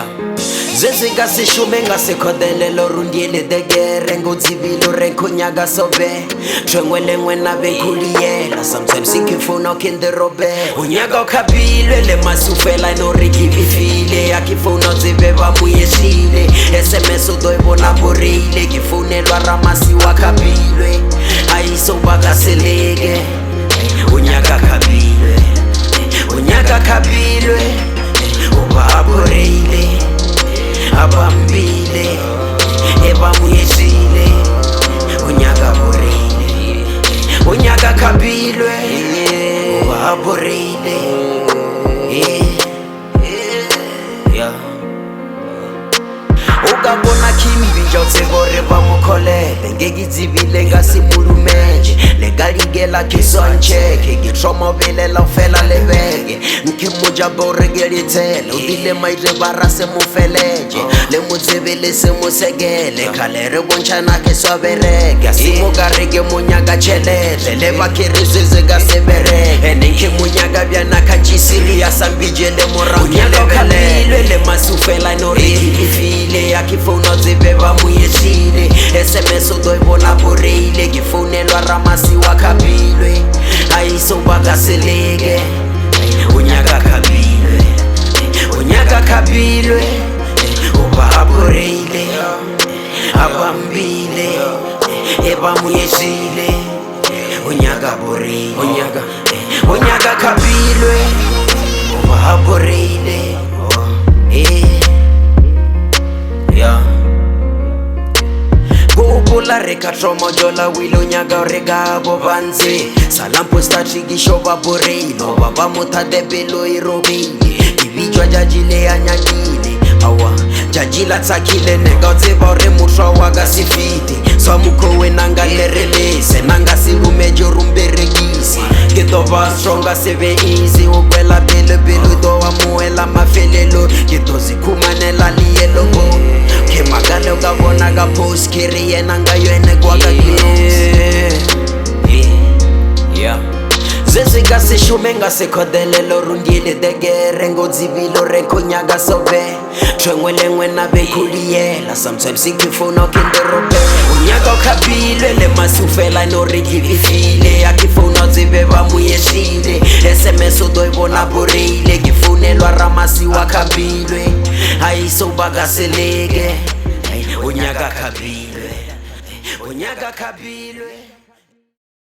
Yeah. Zezinga sishume ngasikhodelelo rundiele degere ngodzibilo renkonyaga sobe Trengwele ngwena bekuliyela sometimes sikifuna kinde robe Unyaga ukhabilwe le masufela no rikibifile Yakifuna zibeba muyeshile SMS udoibona borile Kifunelwa ramasi wakabilwe Aiso bakaselege Unyaga kabilwe Unyaga kabilwe Uba borile Abambile Ebamuyeshile Unyaga borile Unyaga kabilwe Uba borile Ugabona kimbi jotse bamukholele ngekizibile ngasimulumenje legaligela kisoncheke ngitromobelela ufela lebeke nkimuja boregelithele udile maire barase mufeleje lemudzebele semusekele khalere bonchana ke swabereke simukareke munyaka chelele lebakhirizwe ngasebereke enenkimunyaka byanakajisili yasambije lemorangele le masufela no rikifile yakifuna zibeba muyeshile SMS udoibona borile kifunelwa ramasi wakabilwe Aiso bakaselege Unyaga kabilwe Unyaga kabilwe Uba borile Abambile Ebamuyeshile Unyaga borile Unyaga kabilwe Uba borile Gubula reka tromo jola wilo nyaga rega bobanze Salampo stachigi shoba boreilo Baba muta debelo irobili Ibijwa jajile anyagile Awa jajila takile nega zebore mutra waga sifiti Swamuko we nanga lerelese Nanga silumejo rumberegisi Getoba stronga seve easy Ukwela bele belu doa muela mafelelo Getozi kumanela liyelo go Kemagale ugabona ga post kiri yena ngayoene kwa gaglos Zezinga sishume ngasikhodelelo rundiele degere ngodzibilo renkonyaga sobe Trengwele ngwena bekuliyela sometimes sikifuna kinde robe Unyaga ukhabilwe le masufela no rikibifile Yakifuna zibeba muyeshile SMS udoibona borile Kifunelwa ramasi wakabilwe Aiso bakaselege Unyaga kabilwe Unyaga kabilwe